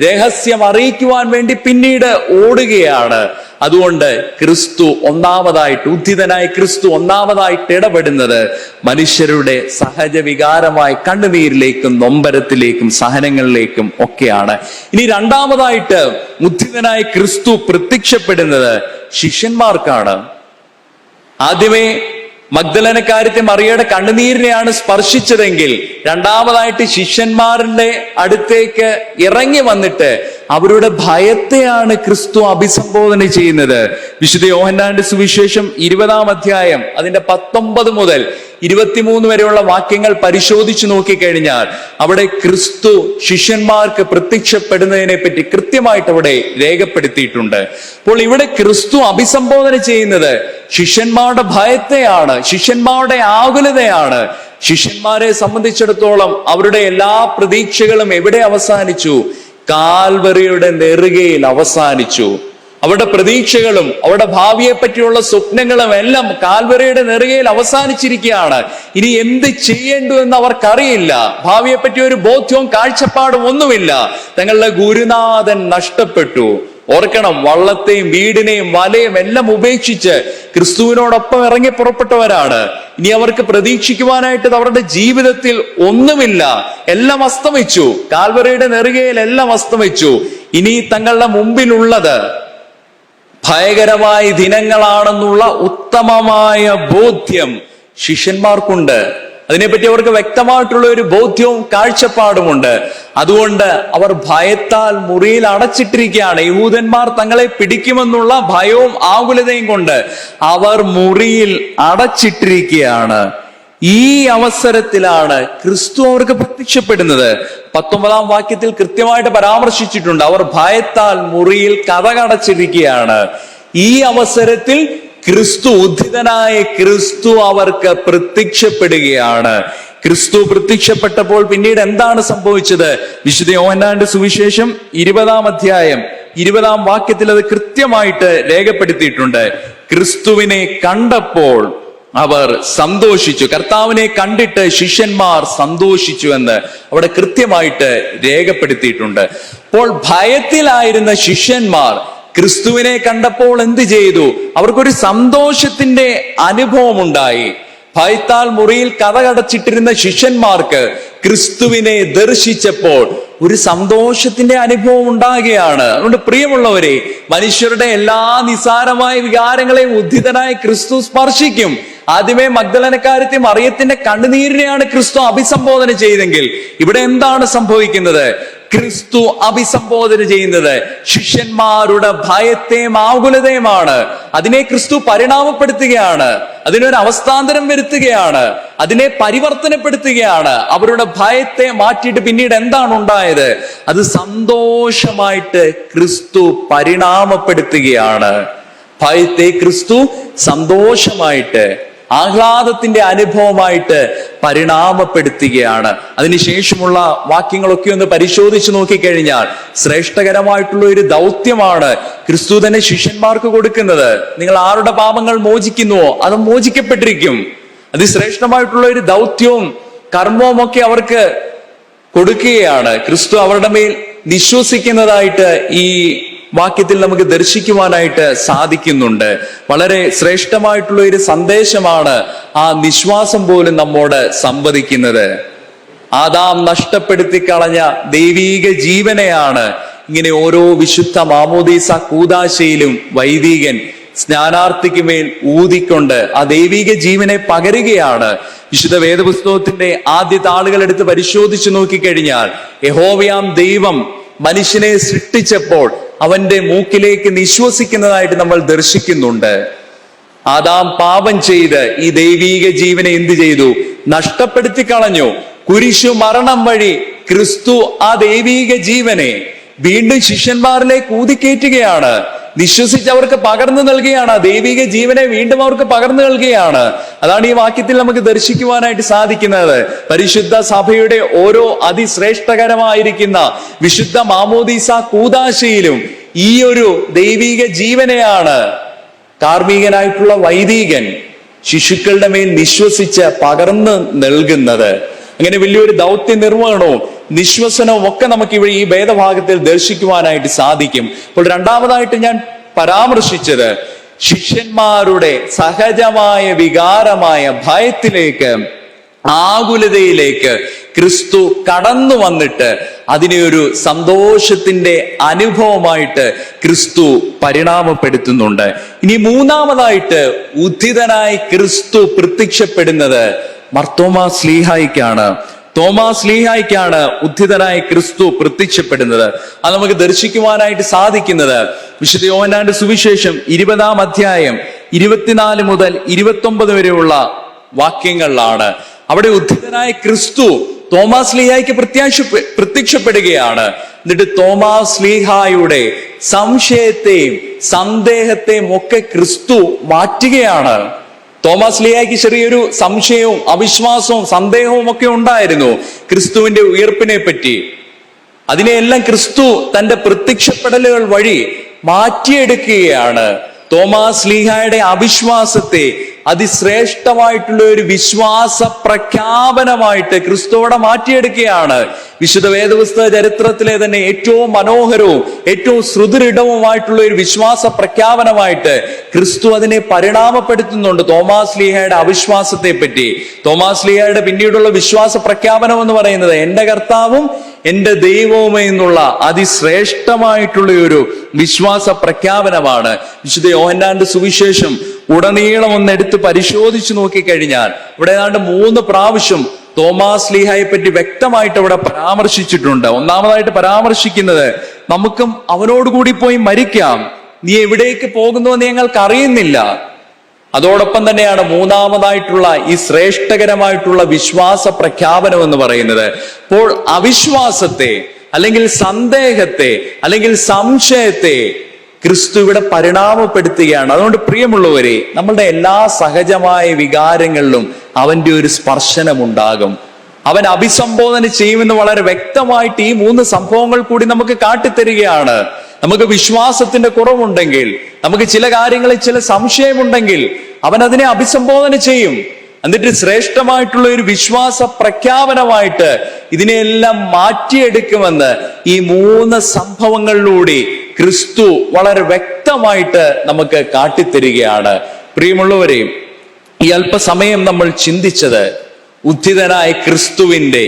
രഹസ്യം അറിയിക്കുവാൻ വേണ്ടി പിന്നീട് ഓടുകയാണ്. അതുകൊണ്ട് ക്രിസ്തു ഒന്നാമതായിട്ട്, ഉദ്ധിതനായ ക്രിസ്തു ഒന്നാമതായിട്ട് ഇടപെടുന്നത് മനുഷ്യരുടെ സഹജ വികാരമായ കണ്ണുനീരിലേക്കും നൊമ്പരത്തിലേക്കും സഹനങ്ങളിലേക്കും ഒക്കെയാണ്. ഇനി രണ്ടാമതായിട്ട് ഉദ്ധിതനായ ക്രിസ്തു പ്രത്യക്ഷപ്പെടുന്നത് ശിഷ്യന്മാർക്കാണ്. ആദ്യമേ മഗ്ദലനക്കാരത്തി മറിയയുടെ കണ്ണുനീരിനെയാണ് സ്പർശിച്ചതെങ്കിൽ രണ്ടാമതായിട്ട് ശിഷ്യന്മാരുടെ അടുത്തേക്ക് ഇറങ്ങി വന്നിട്ട് അവരുടെ ഭയത്തെയാണ് ക്രിസ്തു അഭിസംബോധന ചെയ്യുന്നത്. വിശുദ്ധ യോഹന്നാന്റെ സുവിശേഷം 20-ാം അധ്യായം അതിന്റെ 19 മുതൽ 23 വരെയുള്ള വാക്യങ്ങൾ പരിശോധിച്ചു നോക്കിക്കഴിഞ്ഞാൽ അവിടെ ക്രിസ്തു ശിഷ്യന്മാർക്ക് പ്രത്യക്ഷപ്പെടുന്നതിനെ പറ്റി കൃത്യമായിട്ട് അവിടെ രേഖപ്പെടുത്തിയിട്ടുണ്ട്. അപ്പോൾ ഇവിടെ ക്രിസ്തു അഭിസംബോധന ചെയ്യുന്നത് ശിഷ്യന്മാരുടെ ഭയത്തെയാണ്, ശിഷ്യന്മാരുടെ ആകുലതയാണ്. ശിഷ്യന്മാരെ സംബന്ധിച്ചിടത്തോളം അവരുടെ എല്ലാ പ്രതീക്ഷകളും എവിടെ അവസാനിച്ചു? കാൽവറിയുടെ നെറുകയിൽ അവസാനിച്ചു. അവരുടെ പ്രതീക്ഷകളും അവരുടെ ഭാവിയെ പറ്റിയുള്ള സ്വപ്നങ്ങളും എല്ലാം കാൽവറിയുടെ നെറുകയിൽ അവസാനിച്ചിരിക്കുകയാണ്. ഇനി എന്ത് ചെയ്യേണ്ടു എന്ന് അവർക്കറിയില്ല. ഭാവിയെ പറ്റി ഒരു ബോധ്യവും കാഴ്ചപ്പാടും ഒന്നുമില്ല. തങ്ങളുടെ ഗുരുനാഥൻ നഷ്ടപ്പെട്ടു. ഓർക്കണം, വള്ളത്തെയും വീടിനെയും വലയും എല്ലാം ഉപേക്ഷിച്ച് ക്രിസ്തുവിനോടൊപ്പം ഇറങ്ങി പുറപ്പെട്ടവരാണ്. ഇനി അവർക്ക് പ്രതീക്ഷിക്കുവാനായിട്ട് അവരുടെ ജീവിതത്തിൽ ഒന്നുമില്ല. എല്ലാം അസ്തമിച്ചു. കാൽവറിയുടെ നെറുകയിൽ എല്ലാം അസ്തമിച്ചു. ഇനി തങ്ങളുടെ മുമ്പിലുള്ളത് ഭയകരമായ ദിനങ്ങളാണെന്നുള്ള ഉത്തമമായ ബോധ്യം ശിഷ്യന്മാർക്കുണ്ട്. അതിനെപ്പറ്റി അവർക്ക് വ്യക്തമായിട്ടുള്ള ഒരു ബോധ്യവും കാഴ്ചപ്പാടുമുണ്ട്. അതുകൊണ്ട് അവർ ഭയത്താൽ മുറിയിൽ അടച്ചിട്ടിരിക്കുകയാണ്. യഹൂദന്മാർ തങ്ങളെ പിടിക്കുമെന്നുള്ള ഭയവും ആകുലതയും കൊണ്ട് അവർ മുറിയിൽ അടച്ചിട്ടിരിക്കുകയാണ്. ഈ അവസരത്തിലാണ് ക്രിസ്തു അവർക്ക് പ്രത്യക്ഷപ്പെടുന്നത്. 19-ാം വാക്യത്തിൽ കൃത്യമായിട്ട് പരാമർശിച്ചിട്ടുണ്ട്, അവർ ഭയത്താൽ മുറിയിൽ കതകടച്ചിരിക്കുകയാണ്. ഈ അവസരത്തിൽ ക്രിസ്തു, ഉദ്ധിതനായ ക്രിസ്തു അവർക്ക് പ്രത്യക്ഷപ്പെടുകയാണ്. ക്രിസ്തു പ്രത്യക്ഷപ്പെട്ടപ്പോൾ പിന്നീട് എന്താണ് സംഭവിച്ചത്? വിശുദ്ധ യോഹന്നാന്റെ സുവിശേഷം 20-ാം അധ്യായം 20-ാം വാക്യത്തിൽ അത് കൃത്യമായിട്ട് രേഖപ്പെടുത്തിയിട്ടുണ്ട്. ക്രിസ്തുവിനെ കണ്ടപ്പോൾ അവർ സന്തോഷിച്ചു. കർത്താവിനെ കണ്ടിട്ട് ശിഷ്യന്മാർ സന്തോഷിച്ചു എന്ന് അവിടെ കൃത്യമായിട്ട് രേഖപ്പെടുത്തിയിട്ടുണ്ട്. അപ്പോൾ ഭയത്തിലായിരുന്ന ശിഷ്യന്മാർ ക്രിസ്തുവിനെ കണ്ടപ്പോൾ എന്ത് ചെയ്തു? അവർക്കൊരു സന്തോഷത്തിന്റെ അനുഭവം ഉണ്ടായി. ഭയത്താൽ മുറിയിൽ കതകടച്ചിട്ടിരുന്ന ശിഷ്യന്മാർക്ക് ക്രിസ്തുവിനെ ദർശിച്ചപ്പോൾ ഒരു സന്തോഷത്തിന്റെ അനുഭവം ഉണ്ടാകുകയാണ്. അതുകൊണ്ട് പ്രിയമുള്ളവരെ, മനുഷ്യരുടെ എല്ലാ നിസാരമായ വികാരങ്ങളെയും ഉദ്ധിതനായ ക്രിസ്തു സ്പർശിക്കും. ആദ്യമേ മഗ്ദലനക്കാരത്തെ മറിയത്തിന്റെ കണ്ണുനീരിനെയാണ് ക്രിസ്തു അഭിസംബോധന ചെയ്തെങ്കിൽ ഇവിടെ എന്താണ് സംഭവിക്കുന്നത്? ക്രിസ്തു അഭിസംബോധന ചെയ്യുന്നത് ശിഷ്യന്മാരുടെ ഭയത്തെയും ആകുലതയുമാണ്. അതിനെ ക്രിസ്തു പരിണാമപ്പെടുത്തുകയാണ്, അതിനൊരു അവസ്ഥാന്തരം വരുത്തുകയാണ്, അതിനെ പരിവർത്തനപ്പെടുത്തുകയാണ്. അവരുടെ ഭയത്തെ മാറ്റിയിട്ട് പിന്നീട് എന്താണ് ഉണ്ടായത്? അത് സന്തോഷമായിട്ട് ക്രിസ്തു പരിണാമപ്പെടുത്തുകയാണ്. ഭയത്തെ ക്രിസ്തു സന്തോഷമായിട്ട്, ആഹ്ലാദത്തിന്റെ അനുഭവമായിട്ട് പരിണാമപ്പെടുത്തുകയാണ്. അതിനുശേഷമുള്ള വാക്യങ്ങളൊക്കെ ഒന്ന് പരിശോധിച്ച് നോക്കിക്കഴിഞ്ഞാൽ ശ്രേഷ്ഠകരമായിട്ടുള്ള ഒരു ദൗത്യമാണ് ക്രിസ്തു തന്നെ ശിഷ്യന്മാർക്ക് കൊടുക്കുന്നത്. നിങ്ങൾ ആരുടെ പാപങ്ങൾ മോചിക്കുന്നുവോ അത് മോചിക്കപ്പെട്ടിരിക്കും. അതിശ്രേഷ്ഠമായിട്ടുള്ള ഒരു ദൗത്യവും കർമ്മവും ഒക്കെ അവർക്ക് കൊടുക്കുകയാണ്. ക്രിസ്തു അവരുടെ മേൽ വിശ്വസിക്കുന്നതായിട്ട് ഈ വാക്യത്തിൽ നമുക്ക് ദർശിക്കുവാനായിട്ട് സാധിക്കുന്നുണ്ട്. വളരെ ശ്രേഷ്ഠമായിട്ടുള്ള ഒരു സന്ദേശമാണ് ആ വിശ്വാസം പോലും നമ്മോട് സംവദിക്കുന്നത്. ആദാം നഷ്ടപ്പെടുത്തി കളഞ്ഞ ദൈവീക ജീവനെയാണ് ഇങ്ങനെ ഓരോ വിശുദ്ധ മാമോദീസ കൂദാശയിലും വൈദികൻ സ്നാനാർത്ഥിക്ക് മേൽ ഊതിക്കൊണ്ട് ആ ദൈവീക ജീവനെ പകരുകയാണ്. വിശുദ്ധ വേദപുസ്തകത്തിന്റെ ആദ്യ താളുകൾ എടുത്ത് പരിശോധിച്ചു നോക്കിക്കഴിഞ്ഞാൽ യഹോവയാം ദൈവം മനുഷ്യനെ സൃഷ്ടിച്ചപ്പോൾ അവന്റെ മൂക്കിലേക്ക് നിശ്വസിക്കുന്നതായിട്ട് നമ്മൾ ദർശിക്കുന്നുണ്ട്. ആദാം പാപം ചെയ്ത് ഈ ദൈവീക ജീവനെ എന്ത് ചെയ്തു? നഷ്ടപ്പെടുത്തി കളഞ്ഞു. കുരിശു മരണം വഴി ക്രിസ്തു ആ ദൈവീക ജീവനെ വീണ്ടും ശിഷ്യന്മാരിലേക്ക് ഊതിക്കയറ്റുകയാണ്. വിശ്വസിച്ച് അവർക്ക് പകർന്നു നൽകുകയാണ്. ആ ദൈവിക ജീവനെ വീണ്ടും അവർക്ക് പകർന്നു നൽകുകയാണ്. അതാണ് ഈ വാക്യത്തിൽ നമുക്ക് ദർശിക്കുവാനായിട്ട് സാധിക്കുന്നത്. പരിശുദ്ധ സഭയുടെ ഓരോ അതിശ്രേഷ്ഠകരമായിരിക്കുന്ന വിശുദ്ധ മാമോദീസ കൂദാശയിലും ഈ ഒരു ദൈവിക ജീവനെയാണ് കാർമ്മികനായിട്ടുള്ള വൈദികൻ ശിശുക്കളുടെ മേൽ വിശ്വസിച്ച് പകർന്നു നൽകുന്നത്. അങ്ങനെ വലിയൊരു ദൗത്യ നിർവഹണവും നിശ്വസനവും ഒക്കെ നമുക്ക് ഇവിടെ ഈ ഭേദഭാഗത്തിൽ ദർശിക്കുവാനായിട്ട് സാധിക്കും. അപ്പോൾ രണ്ടാമതായിട്ട് ഞാൻ പരാമർശിച്ചത് ശിഷ്യന്മാരുടെ സഹജമായ വികാരമായ ഭയത്തിലേക്ക്, ആകുലതയിലേക്ക് ക്രിസ്തു കടന്നു വന്നിട്ട് അതിനെ ഒരു സന്തോഷത്തിന്റെ അനുഭവമായിട്ട് ക്രിസ്തു പരിണാമപ്പെടുത്തുന്നുണ്ട്. ഇനി മൂന്നാമതായിട്ട് ഉദ്ധിതനായി ക്രിസ്തു പ്രത്യക്ഷപ്പെടുന്നത് മർത്തോമാ ശ്ലീഹായിക്കാണ്. തോമാസ് ശ്ലീഹായിക്കാണ് ഉദ്ധിതനായി ക്രിസ്തു പ്രത്യക്ഷപ്പെടുന്നത്. അത് നമുക്ക് ദർശിക്കുവാനായിട്ട് സാധിക്കുന്നത് വിശുദ്ധ യോഹന്നാന്റെ സുവിശേഷം 20-ാം അധ്യായം 24 മുതൽ 29 വരെയുള്ള വാക്യങ്ങളിലാണ്. അവിടെ ഉദ്ധിതനായ ക്രിസ്തു തോമാസ് ശ്ലീഹായ്ക്ക് പ്രത്യക്ഷപ്പെടുകയാണ്. എന്നിട്ട് തോമാസ് ശ്ലീഹായുടെ സംശയത്തെയും സന്ദേഹത്തെയും ഒക്കെ ക്രിസ്തു മാറ്റുകയാണ്. തോമാസ് ലീഹായ്ക്ക് ചെറിയൊരു സംശയവും അവിശ്വാസവും സന്ദേഹവും ഒക്കെ ഉണ്ടായിരുന്നു ക്രിസ്തുവിന്റെ ഉയർപ്പിനെ പറ്റി. അതിനെയെല്ലാം ക്രിസ്തു തന്റെ പ്രത്യക്ഷപ്പെടലുകൾ വഴി മാറ്റിയെടുക്കുകയാണ്. തോമാസ് ലീഹായുടെ അവിശ്വാസത്തെ അതിശ്രേഷ്ഠമായിട്ടുള്ള ഒരു വിശ്വാസ പ്രഖ്യാപനമായിട്ട് ക്രിസ്തു അവിടെ മാറ്റിയെടുക്കുകയാണ്. വിശുദ്ധ വേദപുസ്തക ചരിത്രത്തിലെ തന്നെ ഏറ്റവും മനോഹരവും ഏറ്റവും സുദൃഢവുമായിട്ടുള്ള ഒരു വിശ്വാസ പ്രഖ്യാപനമായിട്ട് ക്രിസ്തു അതിനെ പരിണാമപ്പെടുത്തുന്നുണ്ട്. തോമാസ് ലീഹയുടെ അവിശ്വാസത്തെ പറ്റി തോമാസ് ലീഹയുടെ പിന്നീടുള്ള വിശ്വാസ പ്രഖ്യാപനം എന്ന് പറയുന്നത് എന്റെ കർത്താവും എന്റെ ദൈവവും എന്നുള്ള അതിശ്രേഷ്ഠമായിട്ടുള്ള ഒരു വിശ്വാസ പ്രഖ്യാപനമാണ്. വിശുദ്ധ യോഹന്നാന്റെ സുവിശേഷം ഉടനീളം ഒന്ന് എടുത്ത് പരിശോധിച്ചു നോക്കിക്കഴിഞ്ഞാൽ ഇവിടെ ഏതാണ്ട് 3 പ്രാവശ്യം തോമാസ് ലീഹയെ പറ്റി വ്യക്തമായിട്ട് അവിടെ പരാമർശിച്ചിട്ടുണ്ട്. ഒന്നാമതായിട്ട് പരാമർശിക്കുന്നത് നമുക്കും അവനോടുകൂടി പോയി മരിക്കാം, നീ എവിടേക്ക് പോകുന്നുവെന്ന് ഞങ്ങൾക്ക് അറിയുന്നില്ല. അതോടൊപ്പം തന്നെയാണ് മൂന്നാമതായിട്ടുള്ള ഈ ശ്രേഷ്ഠകരമായിട്ടുള്ള വിശ്വാസ പ്രഖ്യാപനം എന്ന് പറയുന്നത്. അപ്പോൾ അവിശ്വാസത്തെ അല്ലെങ്കിൽ സന്ദേഹത്തെ അല്ലെങ്കിൽ സംശയത്തെ ക്രിസ്തു ഇവിടെ പരിണാമപ്പെടുത്തുകയാണ്. അതുകൊണ്ട് പ്രിയമുള്ളവരെ, നമ്മളുടെ എല്ലാ സഹജമായ വികാരങ്ങളിലും അവന്റെ ഒരു സ്പർശനമുണ്ടാകും. അവൻ അഭിസംബോധന ചെയ്യുമെന്ന് വളരെ വ്യക്തമായിട്ട് ഈ 3 സംഭവങ്ങൾ കൂടി നമുക്ക് കാട്ടിത്തരികയാണ്. നമുക്ക് വിശ്വാസത്തിന്റെ കുറവുണ്ടെങ്കിൽ, നമുക്ക് ചില കാര്യങ്ങളിൽ ചില സംശയമുണ്ടെങ്കിൽ അവൻ അതിനെ അഭിസംബോധന ചെയ്യും. എന്നിട്ട് ശ്രേഷ്ഠമായിട്ടുള്ള ഒരു വിശ്വാസ പ്രഖ്യാപനമായിട്ട് ഇതിനെല്ലാം മാറ്റിയെടുക്കുമെന്ന് ഈ 3 സംഭവങ്ങളിലൂടെ ക്രിസ്തു വളരെ വ്യക്തമായിട്ട് നമുക്ക് കാട്ടിത്തരികയാണ്. പ്രിയമുള്ളവരെ, ഈ അല്പസമയം നമ്മൾ ചിന്തിച്ചത് ഉദ്ധിതനായ ക്രിസ്തുവിന്റെ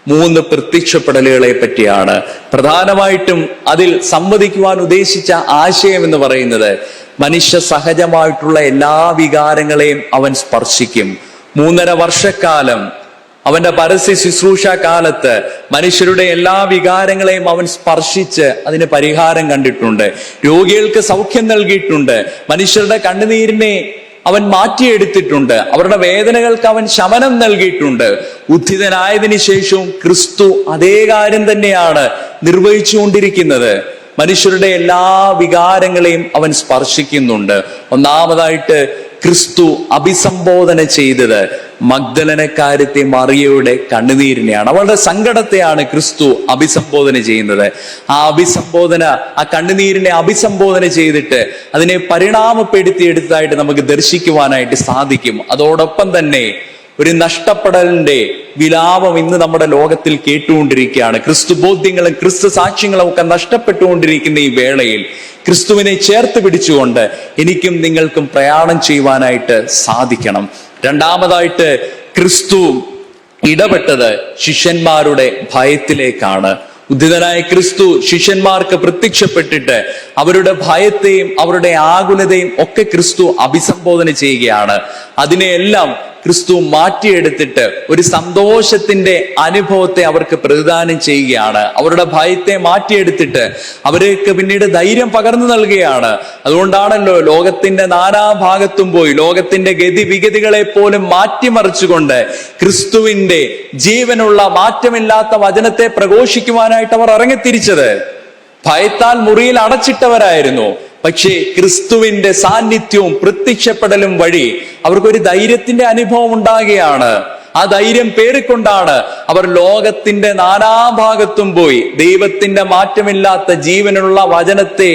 3 പ്രത്യക്ഷപ്പെടലുകളെ പറ്റിയാണ്. പ്രധാനമായിട്ടും അതിൽ സംവദിക്കുവാൻ ഉദ്ദേശിച്ച ആശയം എന്ന് പറയുന്നത് മനുഷ്യ സഹജമായിട്ടുള്ള എല്ലാ വികാരങ്ങളെയും അവൻ സ്പർശിക്കും. 3.5 വർഷക്കാലം അവന്റെ പരസ്യ ശുശ്രൂഷ കാലത്ത് മനുഷ്യരുടെ എല്ലാ വികാരങ്ങളെയും അവൻ സ്പർശിച്ച് അതിന് പരിഹാരം കണ്ടിട്ടുണ്ട്. രോഗികൾക്ക് സൗഖ്യം നൽകിയിട്ടുണ്ട്. മനുഷ്യരുടെ കണ്ണുനീരിനെ അവൻ മാറ്റിയെടുത്തിട്ടുണ്ട്. അവരുടെ വേദനകൾക്ക് അവൻ ശമനം നൽകിയിട്ടുണ്ട്. ഉദ്ധിതനായതിനു ശേഷവും ക്രിസ്തു അതേ കാര്യം തന്നെയാണ് നിർവഹിച്ചുകൊണ്ടിരിക്കുന്നത്. മനുഷ്യരുടെ എല്ലാ വികാരങ്ങളെയും അവൻ സ്പർശിക്കുന്നുണ്ട്. ഒന്നാമതായിട്ട് ക്രിസ്തു അഭിസംബോധന ചെയ്തത് മഗ്ദലനക്കാരത്തെ മറിയയുടെ കണ്ണുനീരിനെയാണ്, അവളുടെ സങ്കടത്തെയാണ് ക്രിസ്തു അഭിസംബോധന ചെയ്യുന്നത്. ആ കണ്ണുനീരിനെ അഭിസംബോധന ചെയ്തിട്ട് അതിനെ പരിണാമപ്പെടുത്തിയെടുത്തായിട്ട് നമുക്ക് ദർശിക്കുവാനായിട്ട് സാധിക്കും. അതോടൊപ്പം തന്നെ ഒരു നഷ്ടപ്പെടലിന്റെ വിലാപം ഇന്ന് നമ്മുടെ ലോകത്തിൽ കേട്ടുകൊണ്ടിരിക്കുകയാണ്. ക്രിസ്തു ബോധ്യങ്ങളും ക്രിസ്തു സാക്ഷ്യങ്ങളും ഒക്കെ നഷ്ടപ്പെട്ടുകൊണ്ടിരിക്കുന്ന ഈ വേളയിൽ ക്രിസ്തുവിനെ ചേർത്ത് പിടിച്ചുകൊണ്ട് എനിക്കും നിങ്ങൾക്കും പ്രയാണം ചെയ്യുവാനായിട്ട് സാധിക്കണം. രണ്ടാമതായിട്ട് ക്രിസ്തു ഇടപെട്ടത് ശിഷ്യന്മാരുടെ ഭയത്തിലേക്കാണ്. ഉദ്ധിതനായ ക്രിസ്തു ശിഷ്യന്മാർക്ക് പ്രത്യക്ഷപ്പെട്ടിട്ട് അവരുടെ ഭയത്തെയും അവരുടെ ആകുലതയും ഒക്കെ ക്രിസ്തു അഭിസംബോധന ചെയ്യുകയാണ്. അതിനെയെല്ലാം ക്രിസ്തു മാറ്റിയെടുത്തിട്ട് ഒരു സന്തോഷത്തിന്റെ അനുഭവത്തെ അവർക്ക് പ്രതിദാനം ചെയ്യുകയാണ്. അവരുടെ ഭയത്തെ മാറ്റിയെടുത്തിട്ട് അവർക്ക് പിന്നീട് ധൈര്യം പകർന്നു നൽകുകയാണ്. അതുകൊണ്ടാണല്ലോ ലോകത്തിന്റെ നാനാഭാഗത്തും പോയി ലോകത്തിന്റെ ഗതിവിഗതികളെ പോലും മാറ്റിമറിച്ചുകൊണ്ട് ക്രിസ്തുവിന്റെ ജീവനുള്ള മാറ്റമില്ലാത്ത വചനത്തെ പ്രഘോഷിക്കുവാനായിട്ട് അവർ ഇറങ്ങിത്തിരിച്ചത്. ഭയത്താൽ മുറിയിൽ അടച്ചിട്ടവരായിരുന്നു. പക്ഷേ ക്രിസ്തുവിന്റെ സാന്നിധ്യവും പ്രത്യക്ഷപ്പെടലും വഴി അവർക്കൊരു ധൈര്യത്തിന്റെ അനുഭവം ഉണ്ടാകുകയാണ്. ആ ധൈര്യം പേറിക്കൊണ്ടാണ് അവർ ലോകത്തിന്റെ നാനാഭാഗത്തും പോയി ദൈവത്തിന്റെ മാറ്റമില്ലാത്ത ജീവനുള്ള വചനത്തെ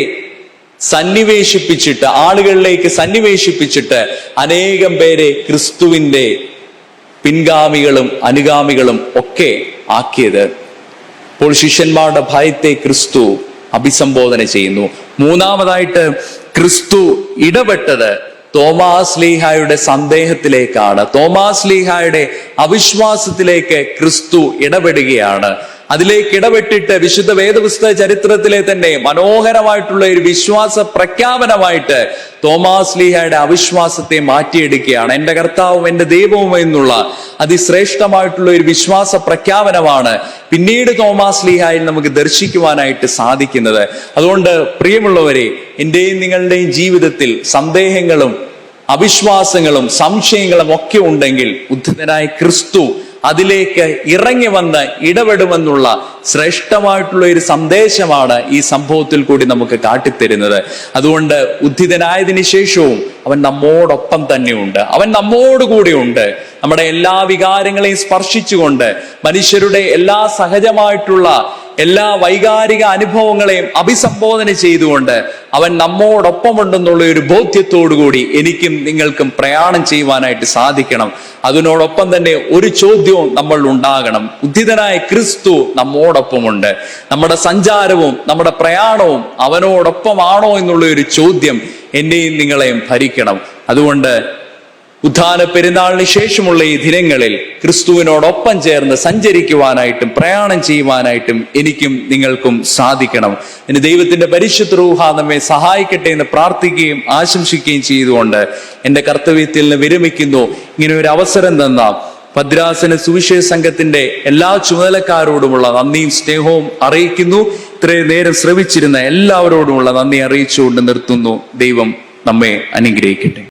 സന്നിവേശിപ്പിച്ചിട്ട് ആളുകളിലേക്ക് സന്നിവേശിപ്പിച്ചിട്ട് അനേകം പേരെ ക്രിസ്തുവിന്റെ പിൻഗാമികളും അനുഗാമികളും ഒക്കെ ആക്കിയത്. അപ്പോൾ ശിഷ്യന്മാരുടെ ഭയത്തെ ക്രിസ്തു അഭിസംബോധന ചെയ്യുന്നു. മൂന്നാമതായിട്ട് ക്രിസ്തു ഇടപെട്ടത് തോമാസ് ലീഹായുടെ സന്ദേഹത്തിലേക്കാണ്. തോമാസ് ലീഹായുടെ അവിശ്വാസത്തിലേക്ക് ക്രിസ്തു ഇടപെടുകയാണ്. അതിലേക്ക് ഇടപെട്ടിട്ട് വിശുദ്ധ വേദപുസ്തക ചരിത്രത്തിലെ തന്നെ മനോഹരമായിട്ടുള്ള ഒരു വിശ്വാസ പ്രഖ്യാപനമായിട്ട് തോമാസ് ലീഹായുടെ അവിശ്വാസത്തെ മാറ്റിയെടുക്കുകയാണ്. എന്റെ കർത്താവും എന്റെ ദൈവവും എന്നുള്ള അതിശ്രേഷ്ഠമായിട്ടുള്ള ഒരു വിശ്വാസ പ്രഖ്യാപനമാണ് പിന്നീട് തോമാസ് ലീഹായിൽ നമുക്ക് ദർശിക്കുവാനായിട്ട് സാധിക്കുന്നത്. അതുകൊണ്ട് പ്രിയമുള്ളവരെ, എന്റെയും നിങ്ങളുടെയും ജീവിതത്തിൽ സന്ദേഹങ്ങളും അവിശ്വാസങ്ങളും സംശയങ്ങളും ഒക്കെ ഉണ്ടെങ്കിൽ ഉദ്ധിതനായ ക്രിസ്തു അതിലേക്ക് ഇറങ്ങി വന്ന് ഇടപെടുമെന്നുള്ള ശ്രേഷ്ഠമായിട്ടുള്ള ഒരു സന്ദേശമാണ് ഈ സംഭവത്തിൽ കൂടി നമുക്ക് കാട്ടിത്തരുന്നത്. അതുകൊണ്ട് ഉദ്ധിതനായതിനു ശേഷവും അവൻ നമ്മോടൊപ്പം തന്നെയുണ്ട്, അവൻ നമ്മോടുകൂടി ഉണ്ട്. നമ്മുടെ എല്ലാ വികാരങ്ങളെയും സ്പർശിച്ചുകൊണ്ട് മനുഷ്യരുടെ എല്ലാ സഹജമായിട്ടുള്ള എല്ലാ വൈകാരിക അനുഭവങ്ങളെയും അഭിസംബോധന ചെയ്തുകൊണ്ട് അവൻ നമ്മോടൊപ്പമുണ്ടെന്നുള്ള ഒരു ബോധ്യത്തോടുകൂടി എനിക്കും നിങ്ങൾക്കും പ്രയാണം ചെയ്യുവാനായിട്ട് സാധിക്കണം. അതിനോടൊപ്പം തന്നെ ഒരു ചോദ്യവും നമ്മൾ ഉണ്ടാകണം. ഉദ്ധിതനായ ക്രിസ്തു നമ്മോടൊപ്പമുണ്ട്. നമ്മുടെ സഞ്ചാരവും നമ്മുടെ പ്രയാണവും അവനോടൊപ്പമാണോ എന്നുള്ള ഒരു ചോദ്യം എന്നെയും നിങ്ങളെയും ഭരിക്കണം. അതുകൊണ്ട് ഉത്ഥാന പെരുന്നാളിന് ശേഷമുള്ള ഈ ദിനങ്ങളിൽ ക്രിസ്തുവിനോടൊപ്പം ചേർന്ന് സഞ്ചരിക്കുവാനായിട്ടും പ്രയാണം ചെയ്യുവാനായിട്ടും എനിക്കും നിങ്ങൾക്കും സാധിക്കണം. ഇനി ദൈവത്തിന്റെ പരിശുദ്ധ റൂഹ നമ്മെ സഹായിക്കട്ടെ എന്ന് പ്രാർത്ഥിക്കുകയും ആശംസിക്കുകയും ചെയ്തുകൊണ്ട് എന്റെ കർത്തവ്യത്തിൽ നിന്ന് വിരമിക്കുന്നു. ഇങ്ങനെ ഒരു അവസരം തന്ന ഭദ്രാസന സുവിശേഷ സംഘത്തിന്റെ എല്ലാ ചുമതലക്കാരോടുമുള്ള നന്ദിയും സ്നേഹവും അറിയിക്കുന്നു. ഇത്രയും നേരം ശ്രവിച്ചിരുന്ന എല്ലാവരോടുമുള്ള നന്ദി അറിയിച്ചുകൊണ്ട് നിർത്തുന്നു. ദൈവം നമ്മെ അനുഗ്രഹിക്കട്ടെ.